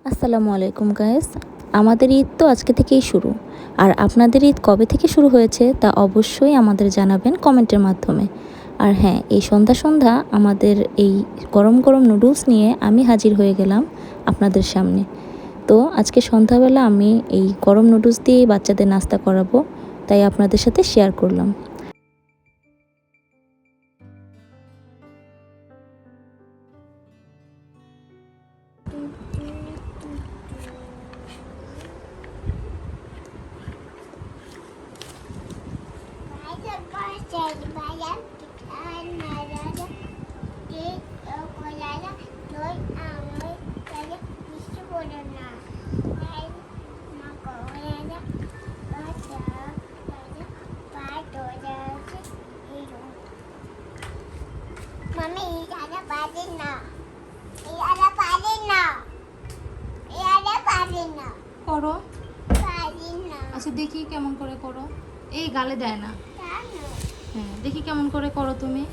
আসসালামু আলাইকুম গাইস। আমাদের ঈদ তো আজকে থেকেই শুরু। আর আপনাদের ঈদ কবে থেকে শুরু হয়েছে তা অবশ্যই আমাদের জানাবেন কমেন্টের মাধ্যমে। আর হ্যাঁ, এই সন্ধ্যা সন্ধ্যা আমাদের এই গরম গরম নুডলস নিয়ে আমি হাজির হয়ে গেলাম আপনাদের সামনে। তো আজকে সন্ধ্যাবেলা আমি এই গরম নুডলস দিয়েই বাচ্চাদের নাস্তা করাবো, তাই আপনাদের সাথে শেয়ার করলাম। Mami, ada paling na. Ada paling na. Ada paling na. করো। Paling na. আচ্ছা দেখি কেমন করে করো। এই গালে দেয় না। Tano. হ্যাঁ, দেখি কেমন করে করো তুমি।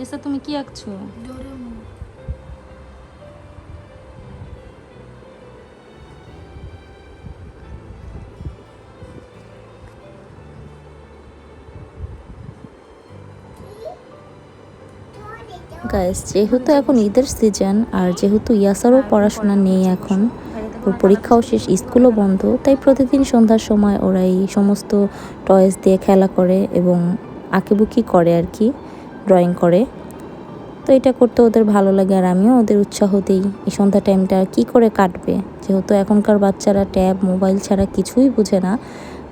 এসা তুমি কি আঁকছো? গাইস, যেহেতু এখন ঈদের সিজন আর যেহেতু ইয়াসারও পড়াশোনা নেই এখন, ওর পরীক্ষাও শেষ, স্কুলও বন্ধ, তাই প্রতিদিন সন্ধ্যার সময় ওরা এই সমস্ত টয়েস দিয়ে খেলা করে এবং আঁকিবুকি করে আর কি, ড্রয়িং করে। তো এটা করতে ওদের ভালো লাগে আর আমিও ওদের উৎসাহ দিই এই সন্ধ্যা টাইমটা কি করে কাটবে, যেহেতু এখনকার বাচ্চারা ট্যাব মোবাইল ছাড়া কিছুই বুঝে না।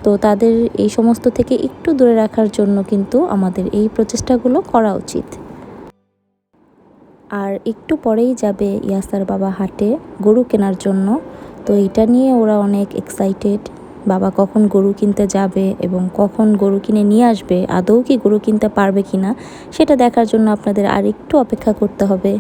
তো তাদের এই সমস্ত থেকে একটু দূরে রাখার জন্য কিন্তু আমাদের এই প্রচেষ্টাগুলো করা উচিত। আর একটু পরেই যাবে ইয়াসার বাবা হাটে গরু কেনার জন্য। তো এটা নিয়ে ওরা অনেক এক্সাইটেড, বাবা কখন গরু কিনতে যাবে এবং কখন গরু কিনে নিয়ে আসবে, আদৌ কি গরু কিনতে পারবে কিনা সেটা দেখার জন্য আপনাদের আর একটু অপেক্ষা করতে হবে।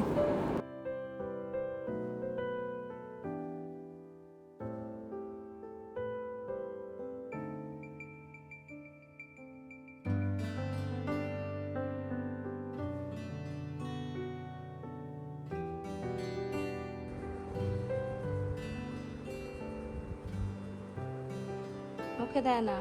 মুখে দেয় না।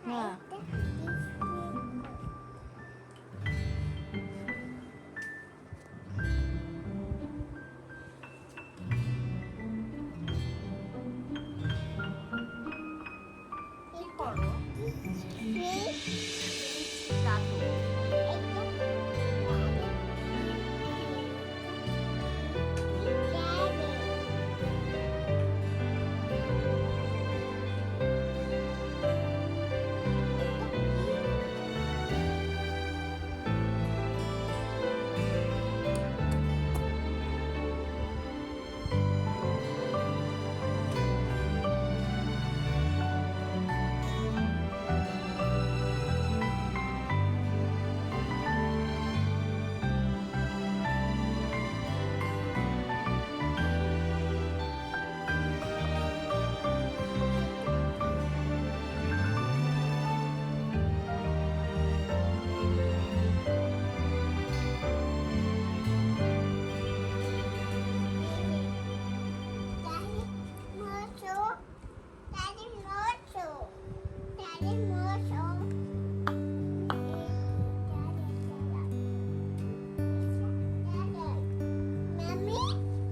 হ্যাঁ,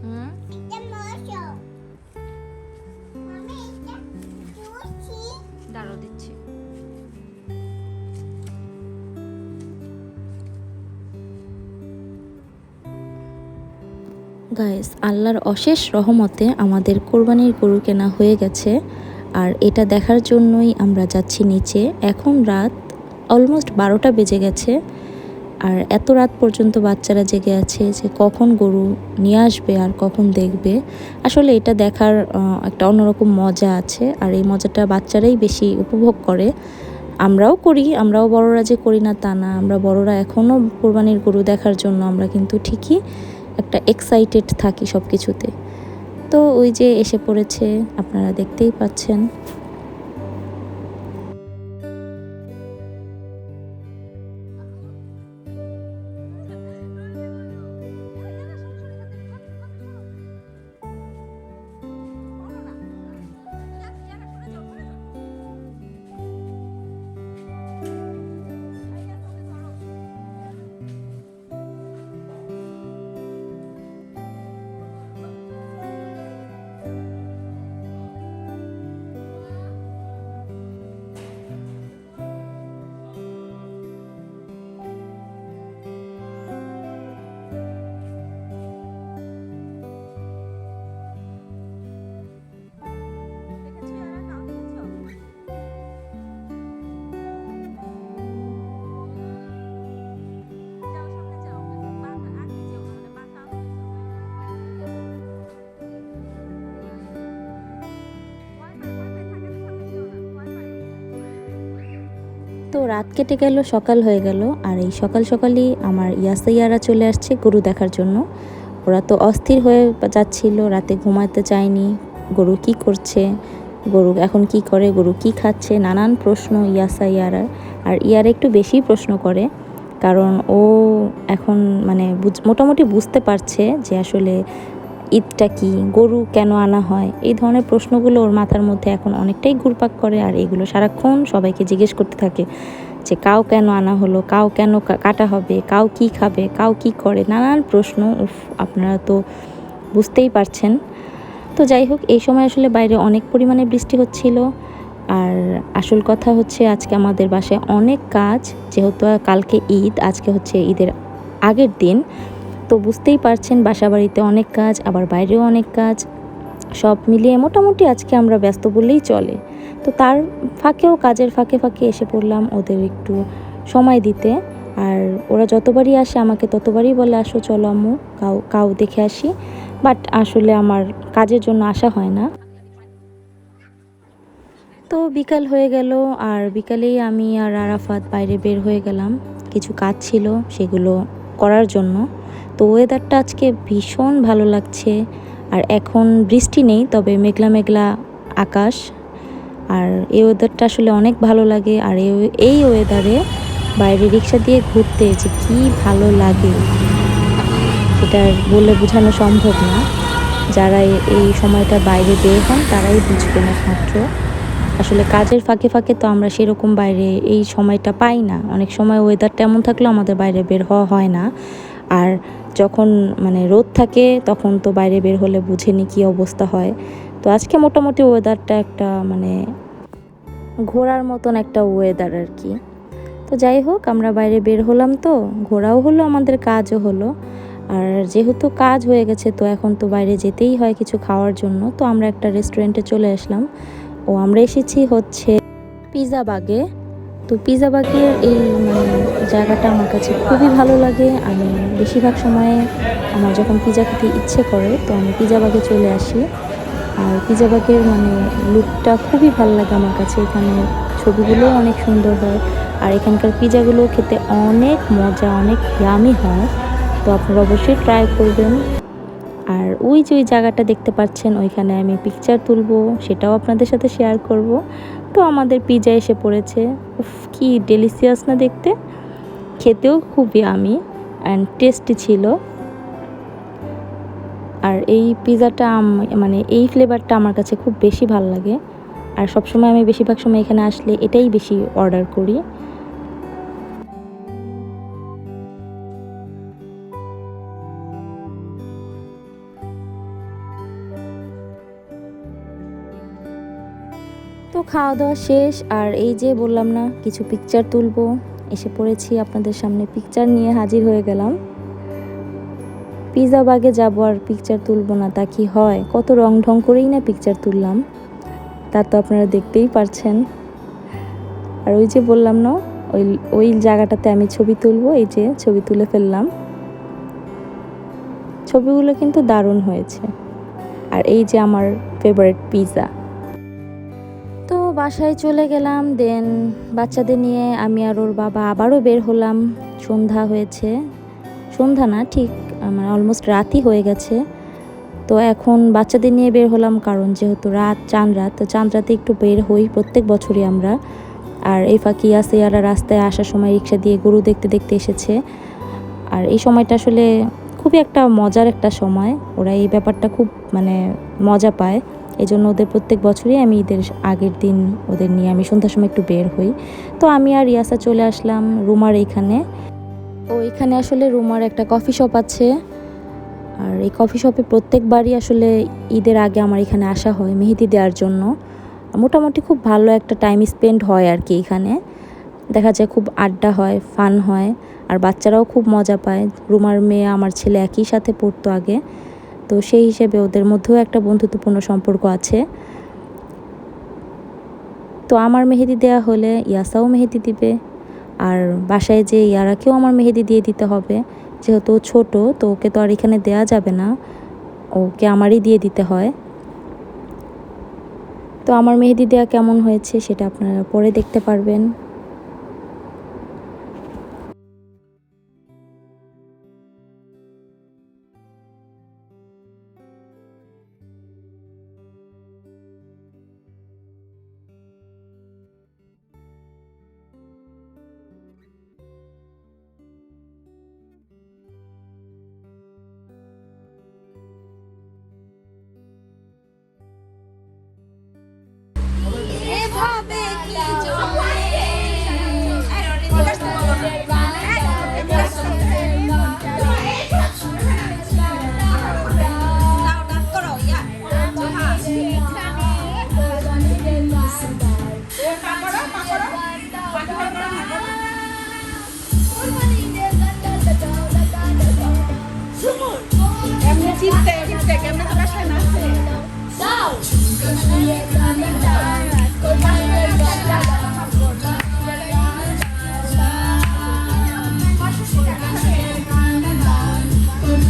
হুম, দাঁড়াও দিচ্ছি। গাইস, আল্লাহর অশেষ রহমতে আমাদের কোরবানির গরু কেনা হয়ে গেছে। আর এটা দেখার জন্যই আমরা যাচ্ছি নিচে। এখন রাত অলমোস্ট 12টা বেজে গেছে। আর এত রাত পর্যন্ত বাচ্চারা জেগে আছে যে কখন গরু নিয়ে আসবে আর কখন দেখবে। আসলে এটা দেখার একটা অন্যরকম মজা আছে, আর এই মজাটা বাচ্চারাই বেশি উপভোগ করে। আমরাও করি, আমরাও বড়রা যে করি না তা না, আমরা বড়রা এখনও কোরবানির গরু দেখার জন্য আমরা কিন্তু ঠিকই একটা এক্সাইটেড থাকি সব কিছুতে। তো ওই যে এসে পড়েছে, আপনারা দেখতেই পাচ্ছেন। তো রাত কেটে গেল, সকাল হয়ে গেল, আর এই সকাল সকালই আমার ইয়াসাইয়ারা চলে আসছে গরু দেখার জন্য। ওরা তো অস্থির হয়ে যাচ্ছিল, রাতে ঘুমাতে চায়নি। গরু কি করছে, গরু এখন কি করে, গরু কি খাচ্ছে, নানান প্রশ্ন ইয়াসাইয়ারার। আর ইয়ার একটু বেশি প্রশ্ন করে, কারণ ও এখন মানে মোটামুটি বুঝতে পারছে যে আসলে ঈদটা কি, গরু কেন আনা হয়, এই ধরনের প্রশ্নগুলো ওর মাথার মধ্যে এখন অনেকটাই ঘুরপাক করে। আর এগুলো সারাক্ষণ সবাইকে জিজ্ঞেস করতে থাকে যে কাউ কেন আনা হলো, কাউ কেন কাটা হবে, কাউ কি খাবে, কাউ কি করে, নানান প্রশ্ন। আপনারা তো বুঝতেই পারছেন। তো যাই হোক, এই সময় আসলে বাইরে অনেক পরিমাণে বৃষ্টি হচ্ছিল। আর আসল কথা হচ্ছে আজকে আমাদের বাসায় অনেক কাজ, যেহেতু কালকে ঈদ, আজকে হচ্ছে ঈদের আগের দিন। তো বুঝতেই পারছেন বাসা বাড়িতে অনেক কাজ, আবার বাইরেও অনেক কাজ, সব মিলিয়ে মোটামুটি আজকে আমরা ব্যস্ত বললেই চলে। তো তার ফাঁকেও, কাজের ফাঁকে ফাঁকে এসে পড়লাম ওদের একটু সময় দিতে। আর ওরা যতবারই আসে আমাকে ততবারই বলে আসো চলো আম্মু কাউ দেখে আসি, বাট আসলে আমার কাজের জন্য আসা হয় না। তো বিকাল হয়ে গেল, আর বিকালেই আমি আর আরাফাত বাইরে বের হয়ে গেলাম, কিছু কাজ ছিল সেগুলো করার জন্য। তো ওয়েদারটা আজকে ভীষণ ভালো লাগছে। আর এখন বৃষ্টি নেই, তবে মেঘলা মেঘলা আকাশ। আর এই ওয়েদারটা আসলে অনেক ভালো লাগে। আর এই ওয়েদারে বাইরে রিক্সা দিয়ে ঘুরতে যে কি ভালো লাগে এটা বলে বোঝানো সম্ভব না। যারা এই সময়টা বাইরে বের হন তারাই বুঝবেন একমাত্র। আসলে কাজের ফাঁকে ফাঁকে তো আমরা সেরকম বাইরে এই সময়টা পাই না। অনেক সময় ওয়েদারটা এমন থাকলেও আমাদের বাইরে বের হওয়া হয় না। আর যখন মানে রোদ থাকে তখন তো বাইরে বের হলে বুঝেনি কী অবস্থা হয়। তো আজকে মোটামুটি ওয়েদারটা একটা মানে ঘোরার মতন একটা ওয়েদার আর কি। তো যাই হোক, আমরা বাইরে বের হলাম, তো ঘোরাও হলো, আমাদের কাজও হলো। আর যেহেতু কাজ হয়ে গেছে তো এখন তো বাইরে যেতেই হয় কিছু খাওয়ার জন্য। তো আমরা একটা রেস্টুরেন্টে চলে আসলাম। আমরা এসেছি হচ্ছে পিৎজা বাগে। তো পিৎজা বাগের এই মানে জায়গাটা আমার কাছে খুবই ভালো লাগে। আমি বেশিরভাগ সময়ে আমার যখন পিৎজা খেতে ইচ্ছে করে তো আমি পিৎজা বাগে চলে আসি। আর পিৎজা বাগের মানে লুকটা খুবই ভালো লাগে আমার কাছে। এখানে ছবিগুলোও অনেক সুন্দর হয়, আর এখানকার পিৎজাগুলো খেতে অনেক মজা, অনেক ইয়ামি হয়। তো আপনারা অবশ্যই ট্রাই করবেন। আর ওই যে ওই জায়গাটা দেখতে পাচ্ছেন, ওইখানে আমি পিকচার তুলবো, সেটাও আপনাদের সাথে শেয়ার করব। তো আমাদের পিৎজা এসে পড়েছে। উফ, কি ডেলিসিয়াস না দেখতে, খেতেও খুব ইয়ামি অ্যান্ড টেস্টি ছিল। আর এই পিৎজাটা মানে এই ফ্লেভারটা আমার কাছে খুব বেশি ভালো লাগে। আর সবসময় আমি বেশিরভাগ সময় এখানে আসলে এটাই বেশি অর্ডার করি। তো খাওয়া দাওয়া শেষ, আর এই যে বললাম না কিছু পিকচার তুলবো, এসে পড়েছি আপনাদের সামনে, পিকচার নিয়ে হাজির হয়ে গেলাম। পিৎজা বাগে যাবো আর পিকচার তুলবো না তা কি হয়? কত রং ঢং করেই না পিকচার তুললাম, তা তো আপনারা দেখতেই পারছেন। আর ওই যে বললাম না ওই জায়গাটাতে আমি ছবি তুলবো, এই যে ছবি তুলে ফেললাম। ছবিগুলো কিন্তু দারুণ হয়েছে। আর এই যে আমার ফেভারিট পিৎজা। তো বাসায় চলে গেলাম, দেন বাচ্চাদের নিয়ে আমি আর ওর বাবা আবারও বের হলাম। সন্ধ্যা হয়েছে, সন্ধ্যা না ঠিক মানে অলমোস্ট রাতই হয়ে গেছে। তো এখন বাচ্চাদের নিয়ে বের হলাম, কারণ যেহেতু রাত চাঁদ রাত, তো চাঁদ রাতে একটু বের হই প্রত্যেক বছরই আমরা। আর এই ফাঁকি আছে এরা রাস্তায় আসার সময় রিক্সা দিয়ে গরু দেখতে দেখতে এসেছে। আর এই সময়টা আসলে খুবই একটা মজার একটা সময়, ওরা এই ব্যাপারটা খুব মানে মজা পায়। এই জন্য ওদের প্রত্যেক বছরই আমি ঈদের আগের দিন ওদের নিয়ে আমি সন্ধ্যার সময় একটু বের হই। তো আমি আর ইয়াসা চলে আসলাম রুমার এইখানে। ও এখানে আসলে রুমার একটা কফি শপ আছে, আর এই কফি শপে প্রত্যেকবারই আসলে ঈদের আগে আমার এখানে আসা হয় মেহেদি দেওয়ার জন্য। মোটামুটি খুব ভালো একটা টাইম স্পেন্ড হয় আর কি। এখানে দেখা যায় খুব আড্ডা হয়, ফান হয়, আর বাচ্চারাও খুব মজা পায়। রুমার মেয়ে আমার ছেলে একই সাথে পড়তো আগে, তো সেই হিসেবে ওদের মধ্যেও একটা বন্ধুত্বপূর্ণ সম্পর্ক আছে। তো আমার মেহেদি দেওয়া হলে ইয়াসাও মেহেদি দিবে, আর বাসায় যে ইয়ারাকেও আমার মেহেদি দিয়ে দিতে হবে। যেহেতু ও ছোটো, তো ওকে তো আর এখানে দেওয়া যাবে না, ওকে আমারই দিয়ে দিতে হয়। তো আমার মেহেদি দেওয়া কেমন হয়েছে সেটা আপনারা পরে দেখতে পারবেন।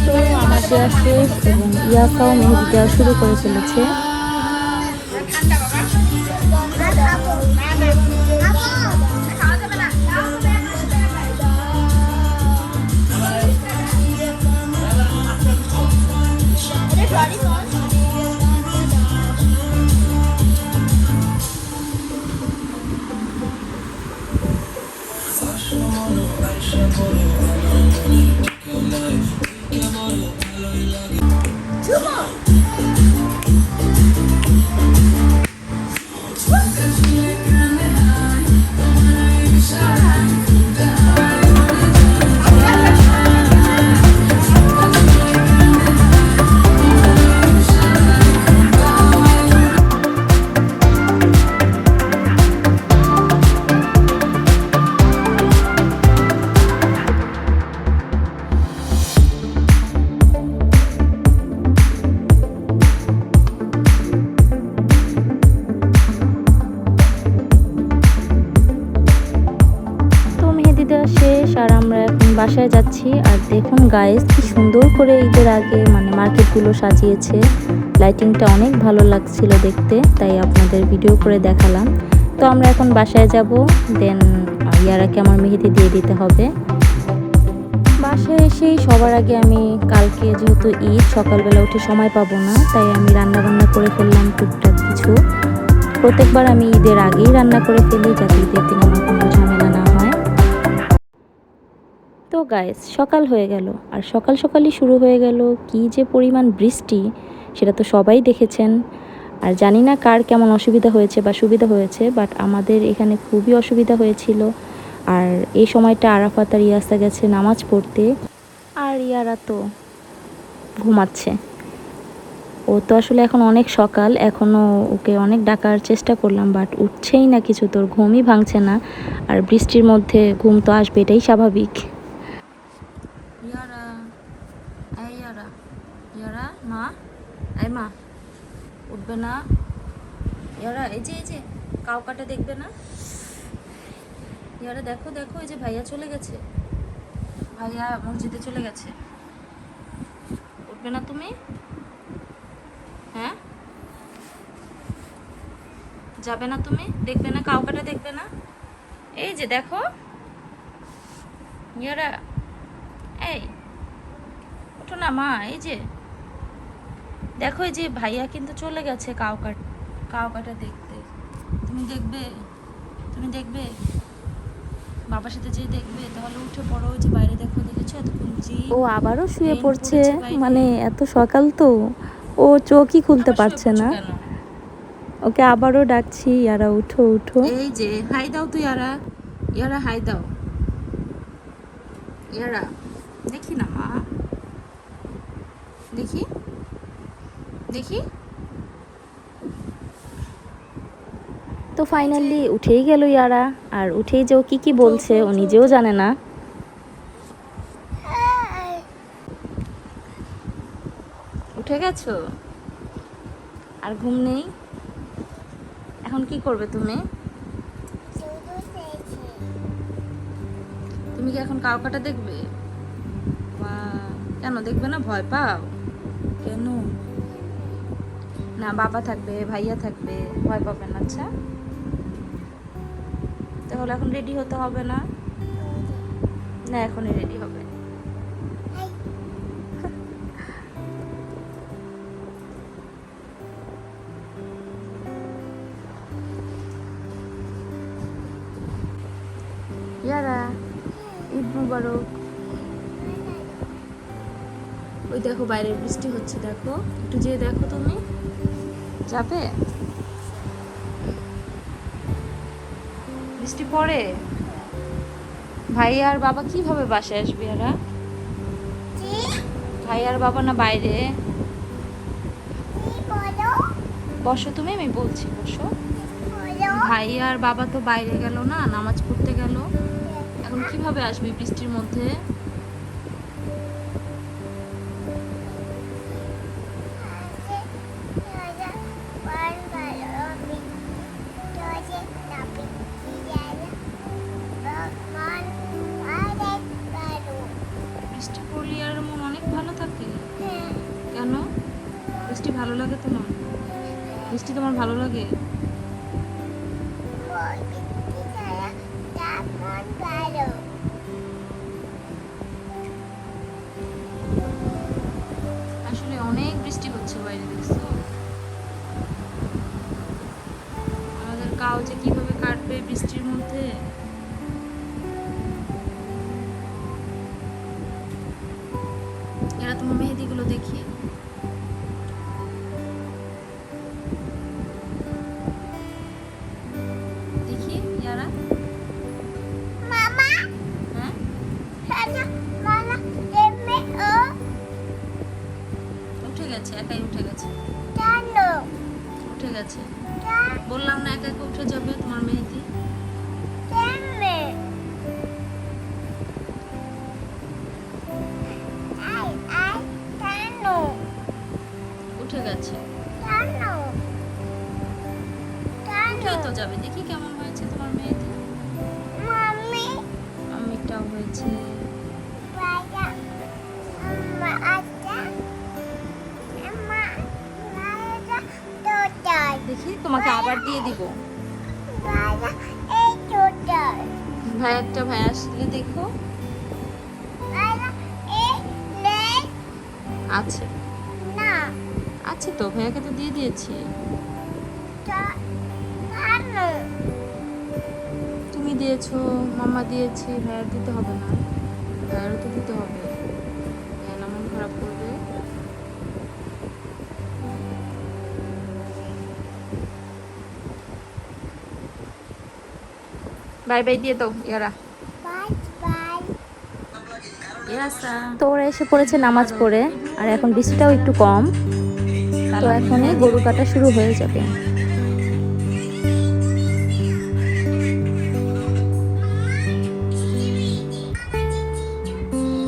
তো আমার দেওয়া শেষ এবং ইয়াসাও মেহেদি দেওয়া শুরু করে ফেলেছে। শেষ আর আমরা এখন বাসায় যাচ্ছি। আর দেখুন গাইস কি সুন্দর করে ঈদের আগে মানে মার্কেটগুলো সাজিয়েছে, লাইটিংটা অনেক ভালো লাগছিল দেখতে, তাই আপনাদের ভিডিও করে দেখালাম। তো আমরা এখন বাসায় যাব, দেন ইয়ারাকে আমার মেহেদি দিয়ে দিতে হবে। বাসায় এসেই সবার আগে আমি কালকে যেহেতু ঈদ সকালবেলা উঠে সময় পাবো না, তাই আমি রান্না বান্না করে ফেললাম টুকটাক কিছু। প্রত্যেকবার আমি ঈদের আগেই রান্না করে ফেলি, যাতে ঈদের দিন আমার কোনো ঝামেলা না হয়। তো গাইস সকাল হয়ে গেল, আর সকাল সকালই শুরু হয়ে গেল কি যে পরিমাণ বৃষ্টি, সেটা তো সবাই দেখেছেন। আর জানি না কার কেমন অসুবিধা হয়েছে বা সুবিধা হয়েছে, বাট আমাদের এখানে খুবই অসুবিধা হয়েছিল। আর এই সময়টা আরাফাত আর ইয়াসা গেছে নামাজ পড়তে, আর ইয়ারা তো ঘুমাচ্ছে। ও তো আসলে এখন অনেক সকাল, এখনও ওকে অনেক ডাকার চেষ্টা করলাম, বাট উঠছেই না কিছু, তোর ঘুমই ভাঙছে না। আর বৃষ্টির মধ্যে ঘুম তো আসবে, এটাই স্বাভাবিক। মা এই মা উঠবে না, ইয়ারা এই যে কাউ কাটা দেখবে না। ইয়ারা দেখো দেখো, এই যে ভাইয়া চলে গেছে, ভাইয়া মসজিদে চলে গেছে। উঠবে না তুমি? হ্যাঁ যাবে না তুমি? দেখবে না? কাউকাটা দেখবে না? এই যে দেখো ইয়ারা, এই ওঠো না মা। এই যে দেখো, এই যে ভাইয়া কিন্তু চলে গেছে কাউকাটা দেখতে। তুমি দেখবে? তুমি দেখবে? বাবার সাথে যে দেখবে, তাহলে উঠে পড়ো। ওই যে বাইরে দেখো, দেখেছো এতক্ষণ জি ও আবারও শুয়ে rain পড়ছে, পড়েছে বাইরে। মানে এত সকাল তো ও চোখই খুলতে আবার শুয়ে পারছে পড়ছো না। কেন? ওকে আবারও ডাকছি, ইয়ারা উঠো উঠো। এই যে হাই দাও তুই। ইয়ারা, ইয়ারা হাই দাও। ইয়ারা, দেখি না মা, দেখি দেখি। তো ফাইনালি উঠেই গেল ইয়ারা, আর উঠেই যে ও কি বলছে ও নিজেও জানে না। উঠে গেছো? আর ঘুম নেই? এখন কি করবে তুমি? শুধু খেয়েছি। তুমি কি এখন কাউকাটা দেখবে? কেন দেখবে না? ভয় পাও কেন? না, বাবা থাকবে, ভাইয়া থাকবে, ভয় পাবে না। আচ্ছা, তাহলে এখন রেডি হতে হবে না? না, এখনই রেডি হবে। ইয়ারা, ঈদ মুবারক। ওই দেখো বাইরে বৃষ্টি হচ্ছে, দেখো একটু যেয়ে দেখো। তুমি যাবে? বৃষ্টি পড়ে? ভাই আর বাবা কিভাবে বাসায় আসবে? এরা কি? ভাই আর বাবা না বাইরে? কি বলো? বসো তুমি, আমি বলছি, বসো। বলো? ভাই আর বাবা তো বাইরে গেল না, নামাজ পড়তে গেল। এখন কিভাবে আসবে বৃষ্টির মধ্যে? বৃষ্টি পড়লে আর মন অনেক ভালো থাকে। কেন? বৃষ্টি ভালো লাগে তোমার? বৃষ্টি তোমার ভালো লাগে? আসলে অনেক বৃষ্টি হচ্ছে বাইরে, দেখছো? আমাদের কাউ যে কিভাবে কাটবে বৃষ্টির মধ্যে। এরা তোমার মেহেদিগুলো দেখি। দেখি ইয়ারা। হ্যাঁ, উঠে গেছে, একাই উঠে গেছে। উঠে গেছে, বললাম না একা একা উঠে যাবে তোমার মেহেদি। উঠে গেছে, উঠেই তো যাবে। দেখি কেমন হয়েছে তোমার মেহেদি। আমিটাও হয়েছে। দেখি, তোমাকে আবার দিয়ে দিব। ভাই একটা ভাই আসলে দেখো। আছে, আছে তো, ভাইয়াকে তো দিয়ে দিয়েছি। তুমি দিয়েছো, মাম্মা দিয়েছি, ভাইয়ার দিতে হবে না? ভাইয়ারও তো দিতে হবে, ভাইয়া না মন খারাপ করবে। বাই বাই দিয়ে দাও ইয়ারা। ইয়াসা, তো ওরা এসে পড়েছে নামাজ পড়ে, আর এখন বৃষ্টিটাও একটু কম, তো এখনই গরু কাটা শুরু হয়ে যাবে।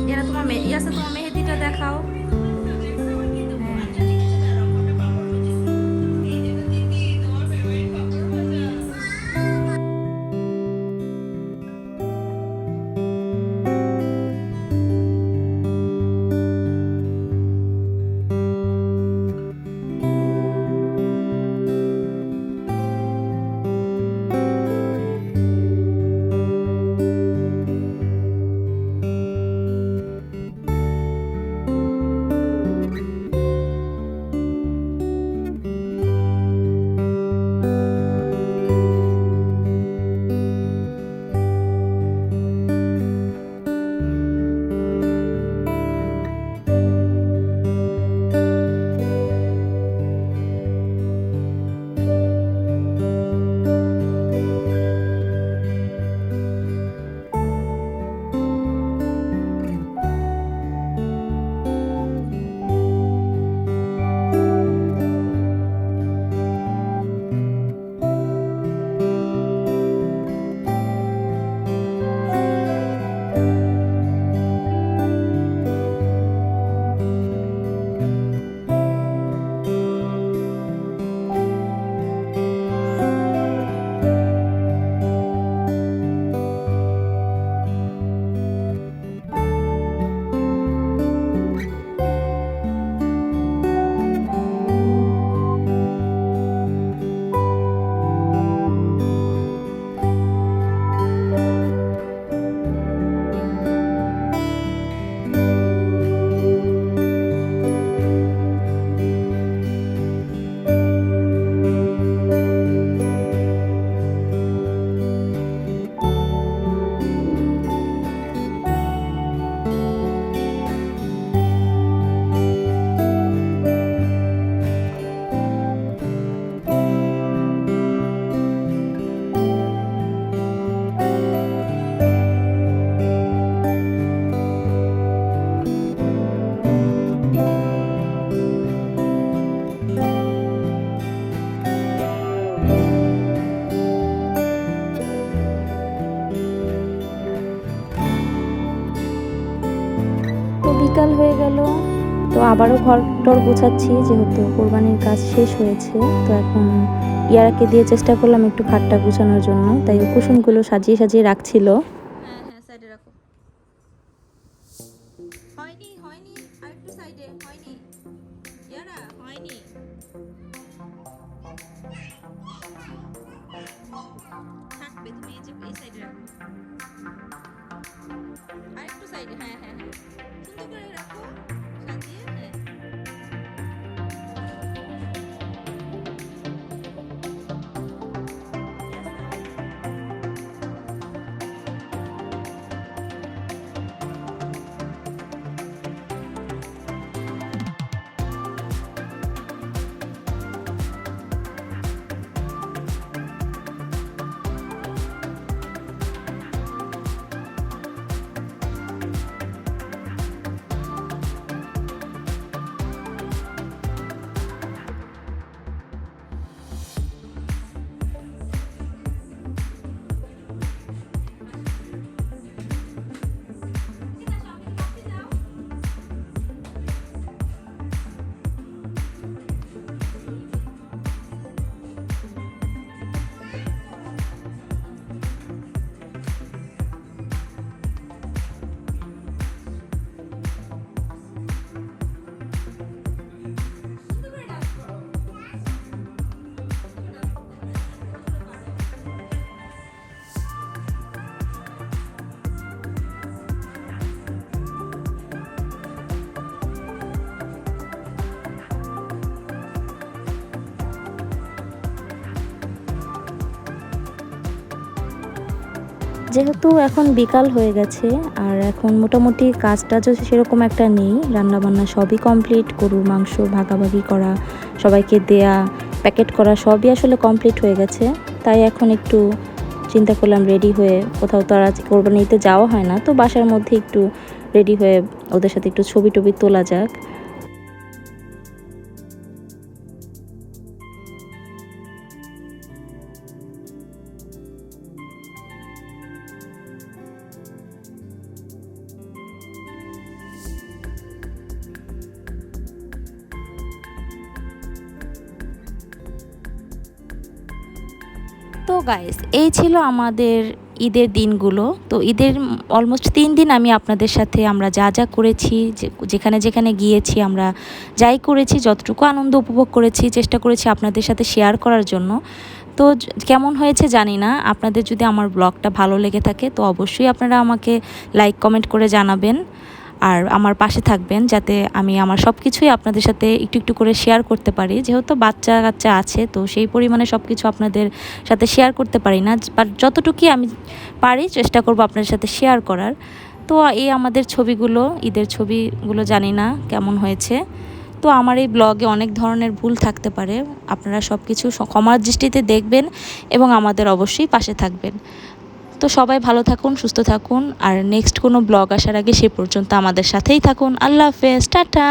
ইয়ারা তোমার ইয়াসা, তোমার মেহেদিটা দেখাও। হয়ে গেল। তো আবারও ঘর টর গোছাচ্ছি, যেহেতু কোরবানির কাজ শেষ হয়েছে। তো এখন ইয়ারাকে দিয়ে চেষ্টা করলাম একটু খাটটা গুছানোর জন্য, তাই কুসুমগুলো সাজিয়ে সাজিয়ে রাখছিল। হ্যাঁ হ্যাঁ, সাইডে রাখো। হয়নি হয়নি, আরেকটু সাইডে। হয়নি ইয়ারা, হয়নি। থাকবে, তুমি এই যে এই সাইডে রাখো। আরেকটু সাইডে। হ্যাঁ হ্যাঁ হ্যাঁ, সুন্দর করে রাখো সাজিয়ে। হ্যাঁ যেহেতু এখন বিকাল হয়ে গেছে আর এখন মোটামুটি কাজ টাজও সেরকম একটা নেই, রান্নাবান্না সবই কমপ্লিট, গরুর মাংস ভাগাভাগি করা, সবাইকে দেয়া, প্যাকেট করা সবই আসলে কমপ্লিট হয়ে গেছে। তাই এখন একটু চিন্তা করলাম রেডি হয়ে, কোথাও তো আর আজ কোরবানিতে যাওয়া হয় না, তো বাসার মধ্যে একটু রেডি হয়ে ওদের সাথে একটু ছবি টবি তোলা যাক। তো গাইস, এই ছিল আমাদের ঈদের দিনগুলো। তো ঈদের অলমোস্ট 3 দিন আমি আপনাদের সাথে আমরা যা যা করেছি, যেখানে যেখানে গিয়েছি, আমরা যাই করেছি, যতটুকু আনন্দ উপভোগ করেছি, চেষ্টা করেছি আপনাদের সাথে শেয়ার করার জন্য। তো কেমন হয়েছে জানি না, আপনাদের যদি আমার ব্লগটা ভালো লেগে থাকে তো অবশ্যই আপনারা আমাকে লাইক কমেন্ট করে জানাবেন আর আমার পাশে থাকবেন, যাতে আমি আমার সব কিছুই আপনাদের সাথে একটু একটু করে শেয়ার করতে পারি। যেহেতু বাচ্চা কাচ্চা আছে, তো সেই পরিমাণে সব কিছু আপনাদের সাথে শেয়ার করতে পারি না, বাট যতটুকুই আমি পারি চেষ্টা করব আপনাদের সাথে শেয়ার করার। তো এই আমাদের ছবিগুলো, ঈদের ছবিগুলো জানি না কেমন হয়েছে। তো আমার এই ব্লগে অনেক ধরনের ভুল থাকতে পারে, আপনারা সব কিছু ক্ষমার দৃষ্টিতে দেখবেন এবং আমাদের অবশ্যই পাশে থাকবেন। তো সবাই ভালো থাকুন, সুস্থ থাকুন, আর নেক্সট কোনো ব্লগ আসার আগে সে পর্যন্ত আমাদের সাথেই থাকুন। আল্লাহ হাফেজ, টাটা।